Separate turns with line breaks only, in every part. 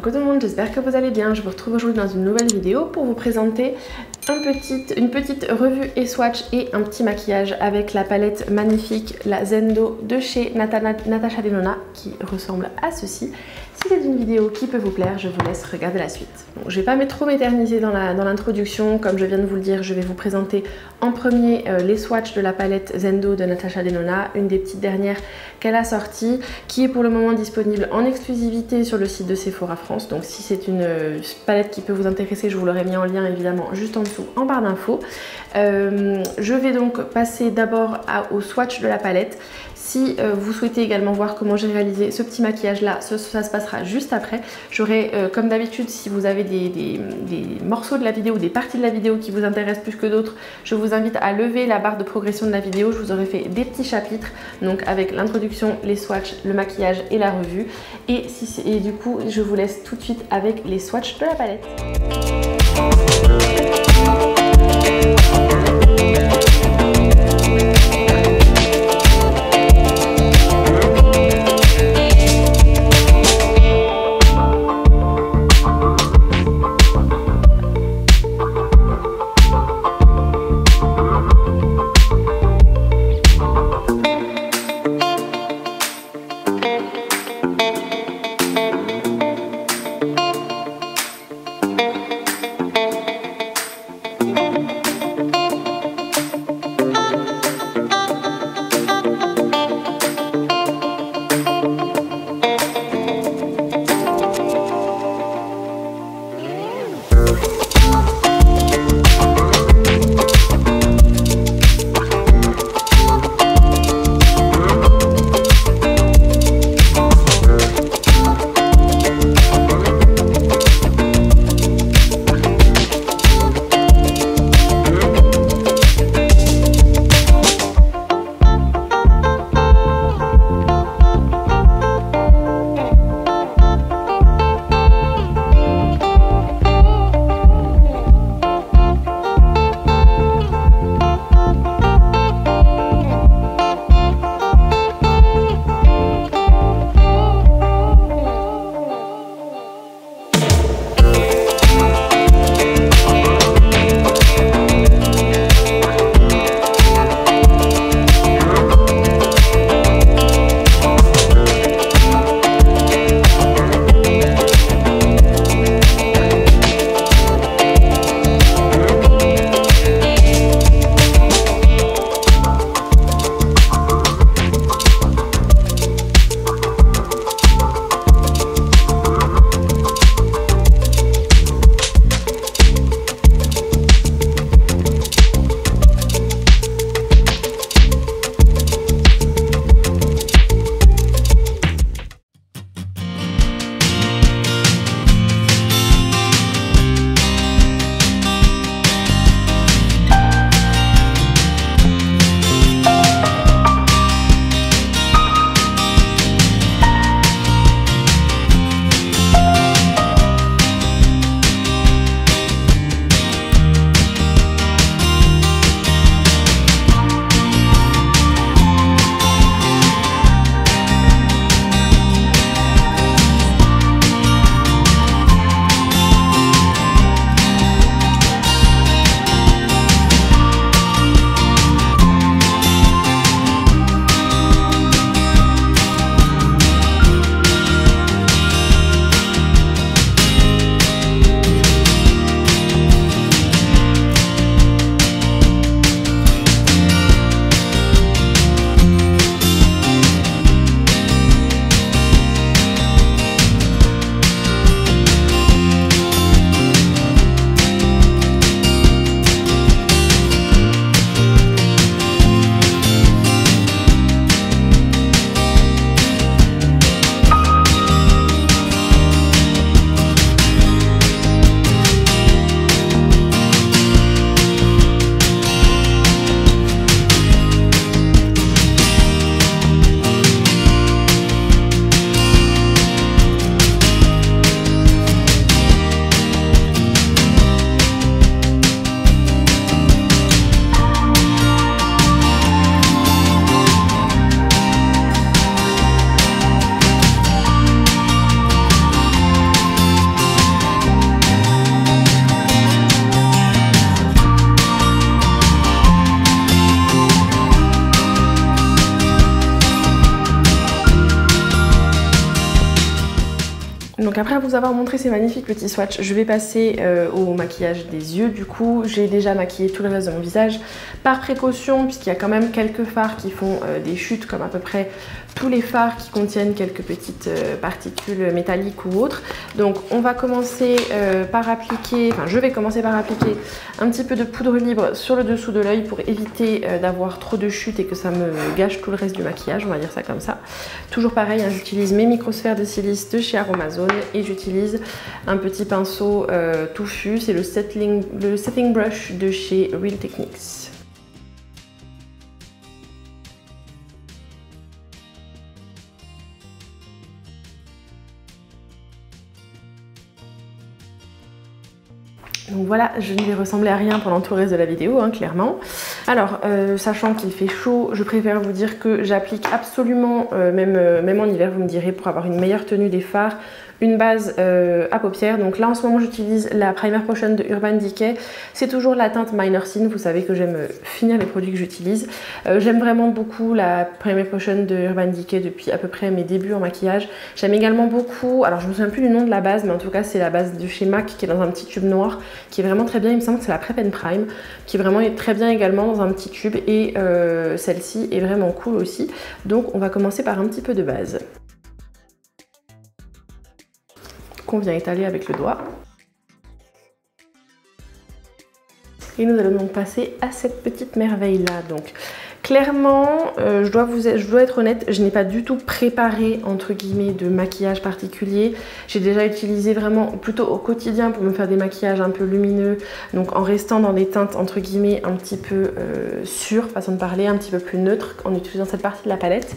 Coucou tout le monde, j'espère que vous allez bien. Je vous retrouve aujourd'hui dans une nouvelle vidéo pour vous présenter une petite revue et swatch et un petit maquillage avec la palette magnifique, la Zendo de chez Natasha Denona qui ressemble à ceci. Si c'est une vidéo qui peut vous plaire, je vous laisse regarder la suite. Bon, je ne vais pas trop m'éterniser dans l'introduction, comme je viens de vous le dire, je vais vous présenter en premier les swatchs de la palette Zendo de Natasha Denona, une des petites dernières qu'elle a sorties, qui est pour le moment disponible en exclusivité sur le site de Sephora France. Donc si c'est une palette qui peut vous intéresser, je vous l'aurai mis en lien évidemment juste en dessous en barre d'infos. Je vais donc passer d'abord au swatch de la palette. Si vous souhaitez également voir comment j'ai réalisé ce petit maquillage là, ça se passera juste après. J'aurai comme d'habitude, si vous avez des morceaux de la vidéo ou des parties de la vidéo qui vous intéressent plus que d'autres, je vous invite à lever la barre de progression de la vidéo. Je vous aurai fait des petits chapitres, donc avec l'introduction, les swatchs, le maquillage et la revue. Et du coup, je vous laisse tout de suite avec les swatchs de la palette. Donc après vous avoir montré ces magnifiques petits swatchs, je vais passer au maquillage des yeux. Du coup, j'ai déjà maquillé tout le reste de mon visage par précaution, puisqu'il y a quand même quelques fards qui font des chutes, comme à peu près tous les fards qui contiennent quelques petites particules métalliques ou autres. Donc on va commencer par appliquer, enfin je vais commencer par appliquer un petit peu de poudre libre sur le dessous de l'œil pour éviter d'avoir trop de chutes et que ça me gâche tout le reste du maquillage, on va dire ça comme ça. Toujours pareil, hein, j'utilise mes microsphères de silice de chez Aromazone et j'utilise un petit pinceau touffu, c'est le setting brush de chez Real Techniques. Donc voilà, je ne vais ressembler à rien pendant tout le reste de la vidéo, hein, clairement. Alors, sachant qu'il fait chaud, je préfère vous dire que j'applique absolument, même en hiver, vous me direz, pour avoir une meilleure tenue des fards, une base à paupières. Donc là, en ce moment, j'utilise la Primer Potion de Urban Decay. C'est toujours la teinte Minor Sin. Vous savez que j'aime finir les produits que j'utilise. J'aime vraiment beaucoup la Primer Potion de Urban Decay depuis à peu près mes débuts en maquillage. J'aime également beaucoup, alors je me souviens plus du nom de la base, mais en tout cas, c'est la base de chez MAC qui est dans un petit tube noir, qui est vraiment très bien. Il me semble que c'est la Prep and Prime, qui est vraiment très bien également dans un petit tube. Et celle-ci est vraiment cool aussi. Donc, on va commencer par un petit peu de base qu'on vient étaler avec le doigt. Et nous allons donc passer à cette petite merveille là. Donc clairement, je dois être honnête, je n'ai pas du tout préparé entre guillemets de maquillage particulier. J'ai déjà utilisé vraiment plutôt au quotidien pour me faire des maquillages un peu lumineux, donc en restant dans des teintes entre guillemets un petit peu sûres, façon de parler, un petit peu plus neutre en utilisant cette partie de la palette.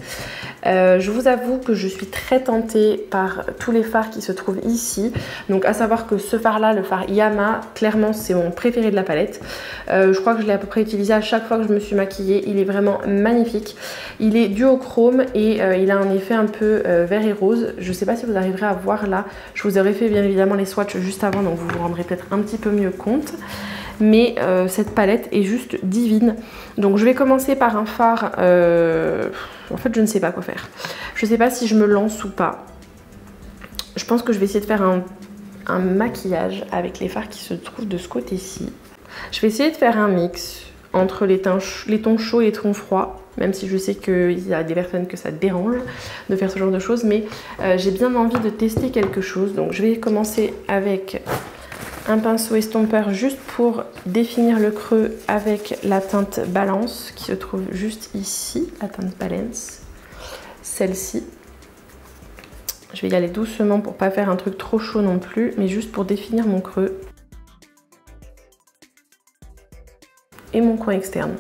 Je vous avoue que je suis très tentée par tous les fards qui se trouvent ici. Donc à savoir que ce fard là, le fard Yama, clairement c'est mon préféré de la palette. Je crois que je l'ai à peu près utilisé à chaque fois que je me suis maquillée. Il est vraiment magnifique. Il est duochrome et il a un effet un peu vert et rose. Je ne sais pas si vous arriverez à voir là. Je vous aurais fait bien évidemment les swatchs juste avant, donc vous vous rendrez peut-être un petit peu mieux compte. Mais cette palette est juste divine. Donc je vais commencer par un fard. En fait, je ne sais pas quoi faire. Je ne sais pas si je me lance ou pas. Je pense que je vais essayer de faire un maquillage avec les fards qui se trouvent de ce côté-ci. Je vais essayer de faire un mix entre les tons chauds et les tons froids, même si je sais qu'il y a des personnes que ça dérange de faire ce genre de choses, mais j'ai bien envie de tester quelque chose. Donc je vais commencer avec un pinceau estompeur juste pour définir le creux avec la teinte Balance qui se trouve juste ici, la teinte Balance, celle-ci. Je vais y aller doucement pour pas faire un truc trop chaud non plus, mais juste pour définir mon creux et mon coin externe.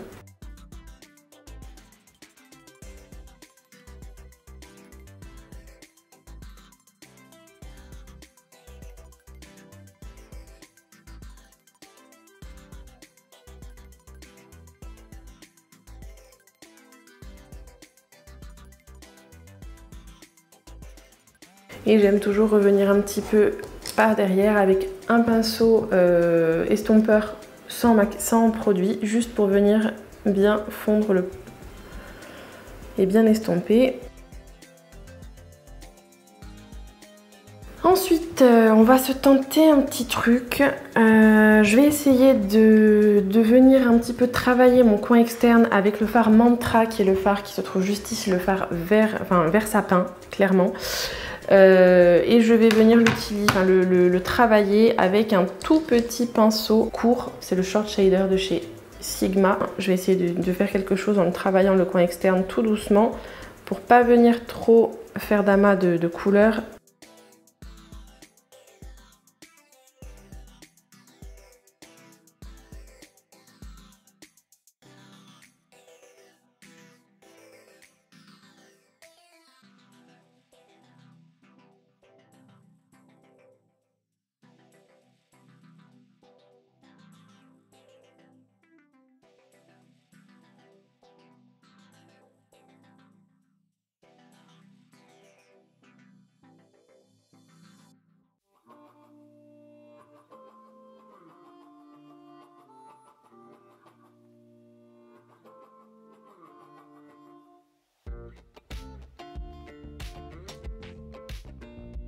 Et j'aime toujours revenir un petit peu par derrière avec un pinceau estompeur sans produit, juste pour venir bien fondre et bien estomper. Ensuite, on va se tenter un petit truc. Je vais essayer de venir un petit peu travailler mon coin externe avec le fard Mantra, qui est le fard qui se trouve juste ici, le fard vert sapin, clairement. Et je vais venir le travailler avec un tout petit pinceau court. C'est le Short Shader de chez Sigma. Je vais essayer de faire quelque chose en le travaillant le coin externe tout doucement pour pas venir trop faire d'amas de couleurs.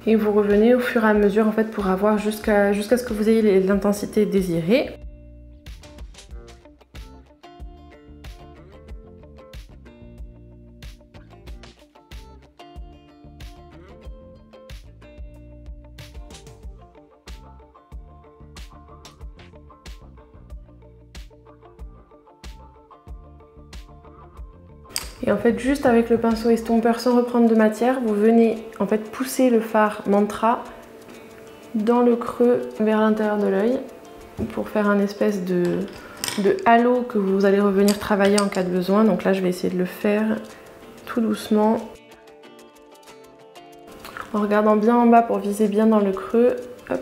Et vous revenez au fur et à mesure en fait pour avoir jusqu'à ce que vous ayez l'intensité désirée. Et en fait, juste avec le pinceau estomper sans reprendre de matière, vous venez en fait pousser le fard Mantra dans le creux vers l'intérieur de l'œil pour faire un espèce de halo que vous allez revenir travailler en cas de besoin. Donc là, je vais essayer de le faire tout doucement en regardant bien en bas pour viser bien dans le creux. Hop.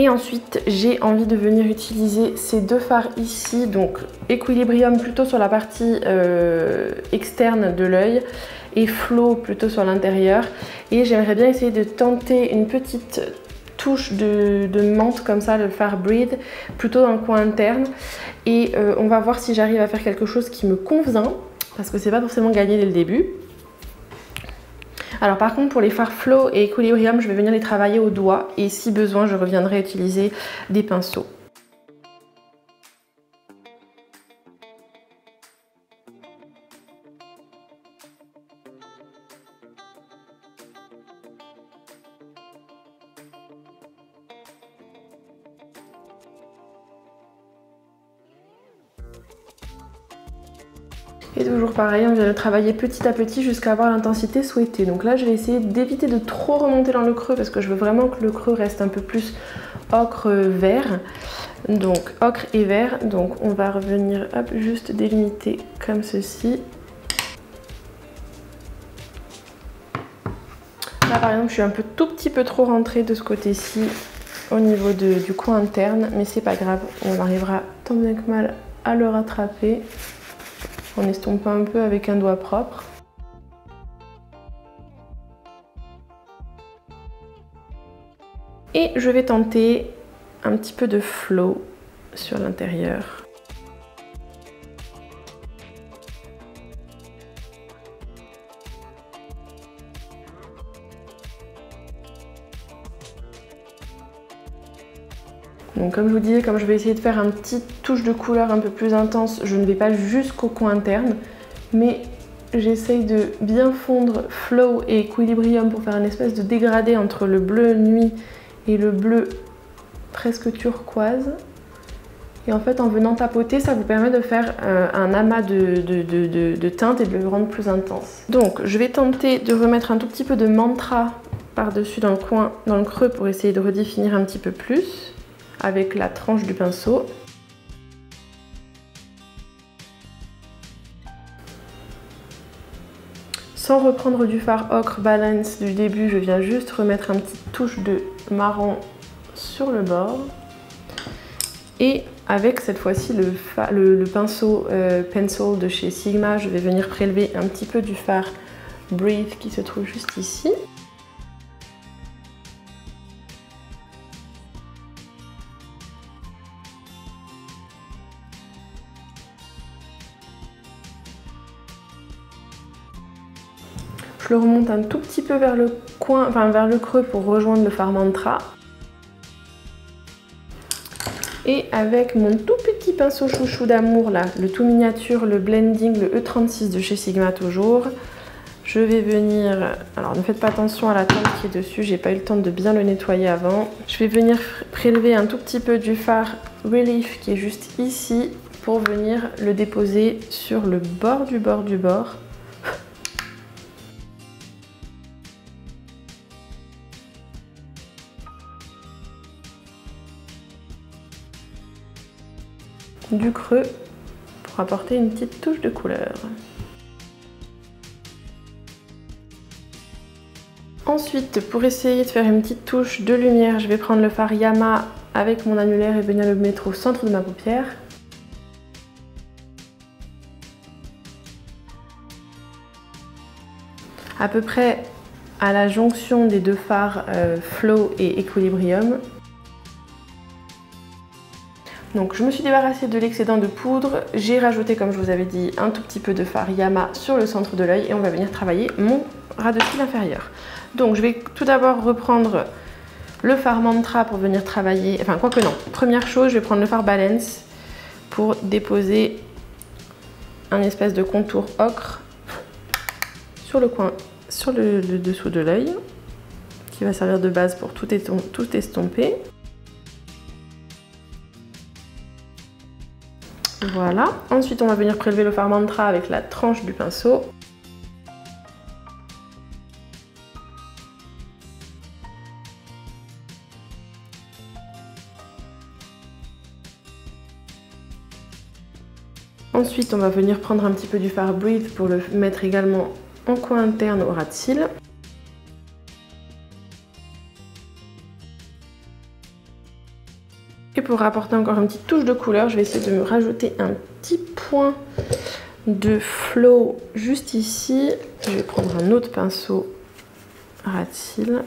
Et ensuite, j'ai envie de venir utiliser ces deux fards ici, donc Equilibrium plutôt sur la partie externe de l'œil et Flow plutôt sur l'intérieur. Et j'aimerais bien essayer de tenter une petite touche de menthe comme ça, le fard Breathe, plutôt dans le coin interne. Et on va voir si j'arrive à faire quelque chose qui me convient, parce que c'est pas forcément gagné dès le début. Alors par contre pour les fards Flow et Equilibrium, je vais venir les travailler au doigt et si besoin je reviendrai utiliser des pinceaux. Et toujours pareil, on vient le travailler petit à petit jusqu'à avoir l'intensité souhaitée. Donc là, je vais essayer d'éviter de trop remonter dans le creux parce que je veux vraiment que le creux reste un peu plus ocre-vert. Donc ocre et vert. Donc on va revenir, hop, juste délimiter comme ceci. Là par exemple, je suis un tout petit peu trop rentrée de ce côté-ci au niveau du coin interne. Mais c'est pas grave, on arrivera tant bien que mal à le rattraper. En estompant un peu avec un doigt propre. Et je vais tenter un petit peu de flow sur l'intérieur. Donc comme je vous disais, comme je vais essayer de faire une petite touche de couleur un peu plus intense, je ne vais pas jusqu'au coin interne, mais j'essaye de bien fondre Flow et Equilibrium pour faire une espèce de dégradé entre le bleu nuit et le bleu presque turquoise. Et en fait, en venant tapoter, ça vous permet de faire un amas de teintes et de le rendre plus intense. Donc je vais tenter de remettre un tout petit peu de Mantra par-dessus dans le coin, dans le creux pour essayer de redéfinir un petit peu plus avec la tranche du pinceau. Sans reprendre du fard ocre balance du début, je viens juste remettre une petite touche de marron sur le bord. Et avec cette fois-ci le pinceau Pencil de chez Sigma, je vais venir prélever un petit peu du fard Breathe qui se trouve juste ici. Je le remonte un tout petit peu vers le coin, enfin vers le creux pour rejoindre le fard Mantra. Et avec mon tout petit pinceau chouchou d'amour là, le tout miniature, le blending, le E36 de chez Sigma toujours, je vais venir, alors ne faites pas attention à la teinte qui est dessus, j'ai pas eu le temps de bien le nettoyer avant. Je vais venir prélever un tout petit peu du fard Relief qui est juste ici pour venir le déposer sur le bord du bord du bord. Du creux pour apporter une petite touche de couleur. Ensuite, pour essayer de faire une petite touche de lumière, je vais prendre le fard Yama avec mon annulaire et venir le mettre au centre de ma paupière. À peu près à la jonction des deux fards Flow et Equilibrium. Donc je me suis débarrassée de l'excédent de poudre, j'ai rajouté comme je vous avais dit un tout petit peu de fard Yama sur le centre de l'œil et on va venir travailler mon ras de cils inférieur. Donc je vais tout d'abord reprendre le fard Mantra pour venir travailler, enfin quoique non, première chose je vais prendre le fard Balance pour déposer un espèce de contour ocre sur le coin, sur le dessous de l'œil qui va servir de base pour tout estomper. Voilà, ensuite on va venir prélever le fard Mantra avec la tranche du pinceau. Ensuite on va venir prendre un petit peu du fard Breathe pour le mettre également en coin interne au ras de cils. Et pour apporter encore une petite touche de couleur, je vais essayer de me rajouter un petit point de flow juste ici. Je vais prendre un autre pinceau ras de cils.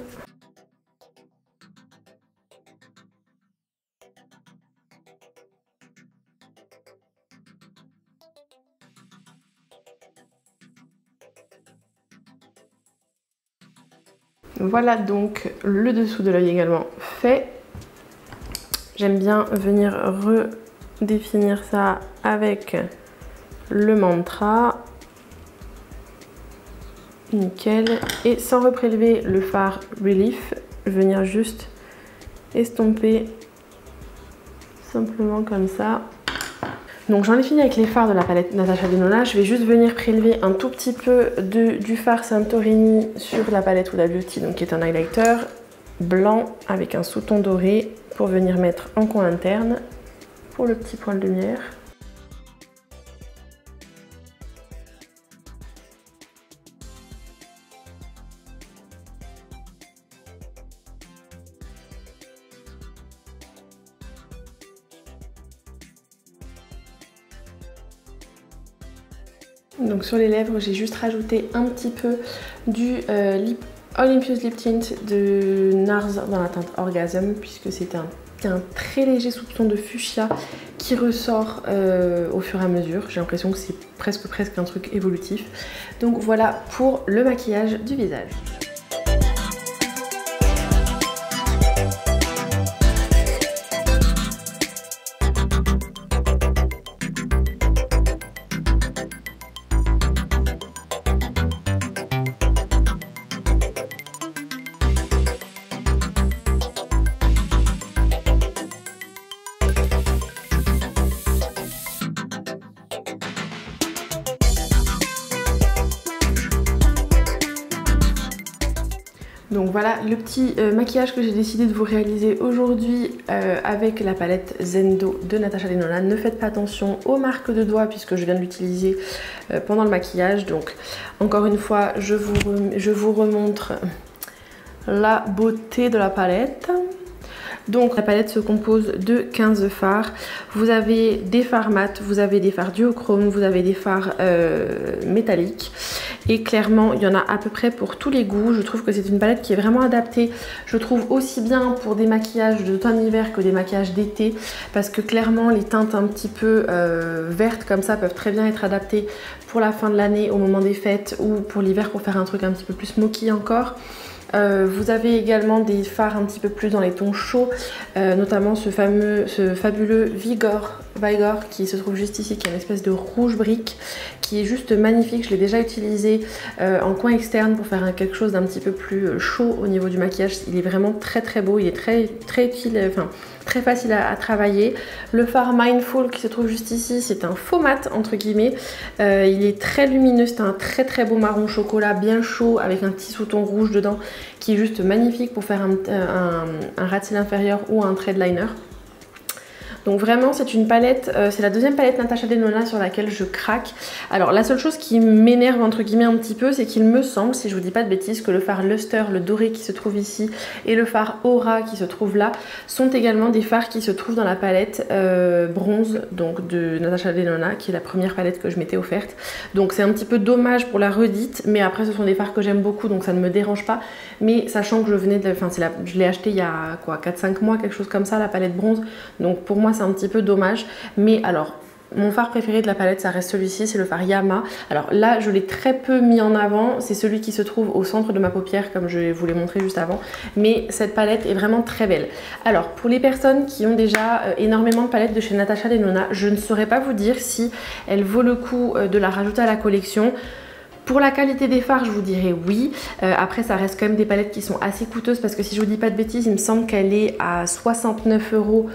Voilà donc le dessous de l'œil également fait. J'aime bien venir redéfinir ça avec le Mantra. Nickel. Et sans reprélever le fard Relief, venir juste estomper simplement comme ça. Donc j'en ai fini avec les fards de la palette Natasha Denona. Je vais juste venir prélever un tout petit peu du fard Santorini sur la palette Huda Beauty, donc qui est un highlighter blanc avec un sous-ton doré pour venir mettre en coin interne pour le petit point de lumière. Donc sur les lèvres, j'ai juste rajouté un petit peu du Olympus Lip Tint de NARS dans la teinte Orgasm, puisque c'est un très léger soupçon de fuchsia qui ressort au fur et à mesure. J'ai l'impression que c'est presque un truc évolutif. Donc voilà pour le maquillage du visage. Donc voilà le petit maquillage que j'ai décidé de vous réaliser aujourd'hui avec la palette Zendo de Natasha Denona. Ne faites pas attention aux marques de doigts puisque je viens de l'utiliser pendant le maquillage. Donc encore une fois, je vous remontre la beauté de la palette. Donc la palette se compose de 15 fards. Vous avez des fards mat, vous avez des fards duochrome, vous avez des fards métalliques. Et clairement, il y en a à peu près pour tous les goûts. Je trouve que c'est une palette qui est vraiment adaptée. Je trouve aussi bien pour des maquillages d'automne-hiver que des maquillages d'été. Parce que clairement, les teintes un petit peu vertes comme ça peuvent très bien être adaptées pour la fin de l'année, au moment des fêtes, ou pour l'hiver pour faire un truc un petit peu plus smoky encore. Vous avez également des fards un petit peu plus dans les tons chauds, notamment ce fabuleux Vigor qui se trouve juste ici, qui est une espèce de rouge brique, qui est juste magnifique. Je l'ai déjà utilisé en coin externe pour faire quelque chose d'un petit peu plus chaud au niveau du maquillage. Il est vraiment très beau, il est très utile, enfin très facile à travailler. Le fard Mindful qui se trouve juste ici, c'est un faux mat entre guillemets. Il est très lumineux, c'est un très beau marron chocolat bien chaud avec un petit sous-ton rouge dedans qui est juste magnifique pour faire un ras de cils inférieur ou un thread liner. Donc vraiment c'est une palette, c'est la deuxième palette Natasha Denona sur laquelle je craque. Alors la seule chose qui m'énerve entre guillemets un petit peu, c'est qu'il me semble, si je vous dis pas de bêtises, que le fard Luster, le doré qui se trouve ici, et le fard Aura qui se trouve là, sont également des fards qui se trouvent dans la palette bronze donc de Natasha Denona, qui est la première palette que je m'étais offerte. Donc c'est un petit peu dommage pour la redite, mais après ce sont des fards que j'aime beaucoup, donc ça ne me dérange pas. Mais sachant que je venais de, je l'ai acheté il y a quoi, 4-5 mois, quelque chose comme ça, la palette bronze, donc pour moi moi c'est un petit peu dommage. Mais alors, mon fard préféré de la palette, ça reste celui-ci, c'est le fard Yama. Alors là, je l'ai très peu mis en avant, c'est celui qui se trouve au centre de ma paupière, comme je vous l'ai montré juste avant. Mais cette palette est vraiment très belle. Alors, pour les personnes qui ont déjà énormément de palettes de chez Natasha Denona, je ne saurais pas vous dire si elle vaut le coup de la rajouter à la collection. Pour la qualité des fards, je vous dirais oui. Après, ça reste quand même des palettes qui sont assez coûteuses parce que si je vous dis pas de bêtises, il me semble qu'elle est à 69 €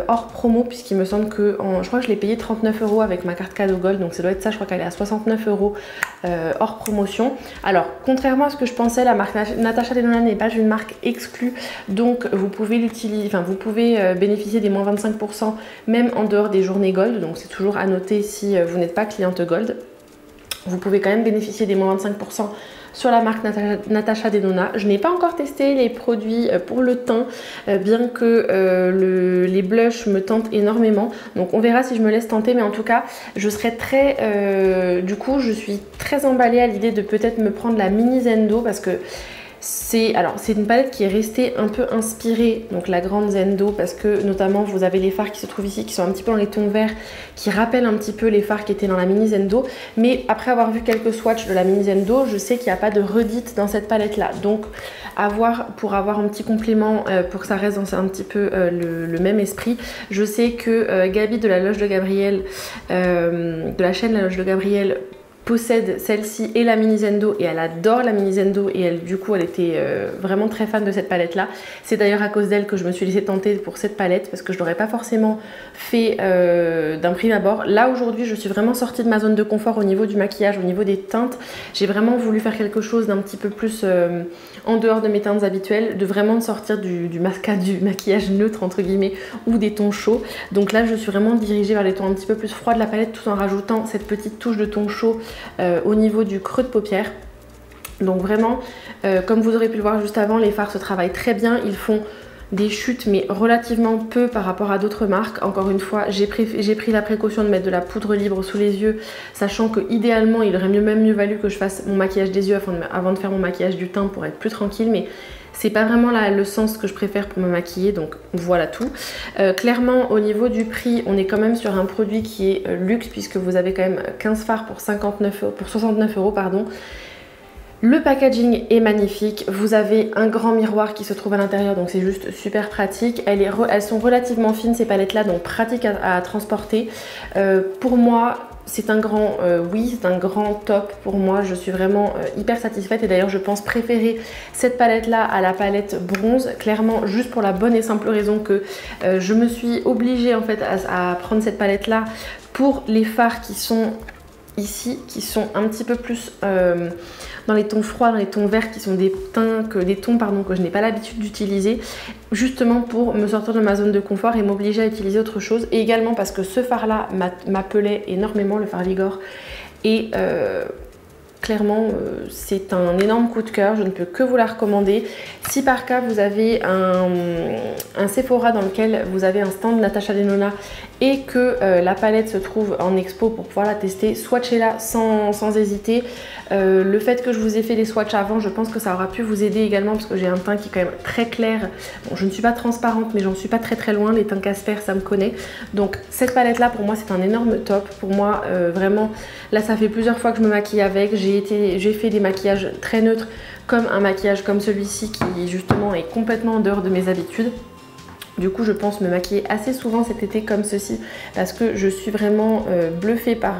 hors promo, puisqu'il me semble que je crois que je l'ai payé 39 € avec ma carte cadeau gold, donc ça doit être ça. Je crois qu'elle est à 69 € hors promotion. Alors, contrairement à ce que je pensais, la marque Natasha Denona n'est pas une marque exclue, donc vous pouvez l'utiliser, enfin vous pouvez bénéficier des moins 25% même en dehors des journées gold. Donc c'est toujours à noter si vous n'êtes pas cliente gold. Vous pouvez quand même bénéficier des moins 25% sur la marque Natasha Denona. Je n'ai pas encore testé les produits pour le teint, bien que les blushs me tentent énormément. Donc on verra si je me laisse tenter, mais en tout cas, je serais très... du coup, je suis très emballée à l'idée de peut-être me prendre la mini Zendo, parce que c'est une palette qui est restée un peu inspirée, donc la grande Zendo, parce que notamment vous avez les fards qui se trouvent ici qui sont un petit peu dans les tons verts, qui rappellent un petit peu les fards qui étaient dans la mini Zendo. Mais après avoir vu quelques swatchs de la mini Zendo, je sais qu'il n'y a pas de redite dans cette palette là, donc à voir pour avoir un petit complément, pour que ça reste dans un petit peu le même esprit. Je sais que Gabi de la Loge de Gabriel, de la chaîne La Loge de Gabriel, possède celle-ci et la mini Zendo, et elle adore la mini Zendo, et elle, du coup elle était vraiment très fan de cette palette là. C'est d'ailleurs à cause d'elle que je me suis laissée tenter pour cette palette, parce que je l'aurais pas forcément fait d'un prime abord. Là aujourd'hui je suis vraiment sortie de ma zone de confort au niveau du maquillage, au niveau des teintes. J'ai vraiment voulu faire quelque chose d'un petit peu plus en dehors de mes teintes habituelles, de vraiment sortir du maquillage neutre entre guillemets, ou des tons chauds. Donc là je suis vraiment dirigée vers les tons un petit peu plus froids de la palette, tout en rajoutant cette petite touche de ton chaud au niveau du creux de paupière. Donc vraiment, comme vous aurez pu le voir juste avant, les fards se travaillent très bien. Ils font des chutes mais relativement peu par rapport à d'autres marques. Encore une fois, j'ai pris la précaution de mettre de la poudre libre sous les yeux, sachant que idéalement il aurait même mieux valu que je fasse mon maquillage des yeux avant de faire mon maquillage du teint pour être plus tranquille, mais c'est pas vraiment le sens que je préfère pour me maquiller, donc voilà tout. Clairement au niveau du prix, on est quand même sur un produit qui est luxe, puisque vous avez quand même 15 fards pour 69 €, pardon. Le packaging est magnifique, vous avez un grand miroir qui se trouve à l'intérieur, donc c'est juste super pratique. Elles sont relativement fines ces palettes là, donc pratiques à transporter. Pour moi, c'est un grand oui, c'est un grand top pour moi. Je suis vraiment hyper satisfaite, et d'ailleurs je pense préférer cette palette là à la palette bronze, clairement, juste pour la bonne et simple raison que je me suis obligée en fait à prendre cette palette là pour les fards qui sont ici, qui sont un petit peu plus dans les tons froids, dans les tons verts, qui sont des tons que je n'ai pas l'habitude d'utiliser, justement pour me sortir de ma zone de confort et m'obliger à utiliser autre chose. Et également parce que ce fard là m'appelait énormément, le fard Vigor, et clairement c'est un énorme coup de cœur, je ne peux que vous la recommander. Si par cas vous avez un Sephora dans lequel vous avez un stand Natasha Denona et que la palette se trouve en expo pour pouvoir la tester, swatchez-la sans hésiter. Le fait que je vous ai fait des swatchs avant, je pense que ça aura pu vous aider également, parce que j'ai un teint qui est quand même très clair. Bon, je ne suis pas transparente, mais j'en suis pas très loin. Les teints Casper, ça me connaît. Donc cette palette là, pour moi, c'est un énorme top. Pour moi, vraiment, là, ça fait plusieurs fois que je me maquille avec. J'ai fait des maquillages très neutres, comme un maquillage comme celui-ci qui justement est complètement en dehors de mes habitudes. Du coup je pense me maquiller assez souvent cet été comme ceci, parce que je suis vraiment bluffée par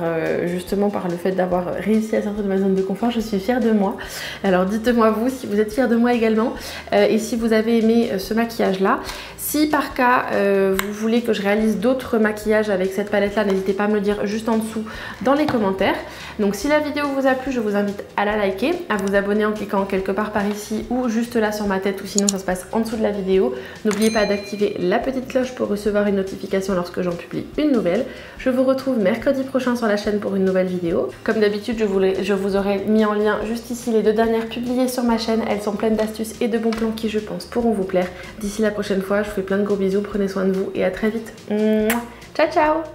justement par le fait d'avoir réussi à sortir de ma zone de confort. Je suis fière de moi. Alors dites-moi vous si vous êtes fière de moi également, et si vous avez aimé ce maquillage là. Si par cas vous voulez que je réalise d'autres maquillages avec cette palette là, n'hésitez pas à me le dire juste en dessous dans les commentaires. Donc si la vidéo vous a plu, je vous invite à la liker, à vous abonner en cliquant quelque part par ici ou juste là sur ma tête, ou sinon ça se passe en dessous de la vidéo. N'oubliez pas d'activer la petite cloche pour recevoir une notification lorsque j'en publie une nouvelle. Je vous retrouve mercredi prochain sur la chaîne pour une nouvelle vidéo. Comme d'habitude, je vous aurais mis en lien juste ici les deux dernières publiées sur ma chaîne. Elles sont pleines d'astuces et de bons plans qui, je pense, pourront vous plaire. D'ici la prochaine fois, je vous fais plein de gros bisous, prenez soin de vous et à très vite. Mouah. Ciao ciao.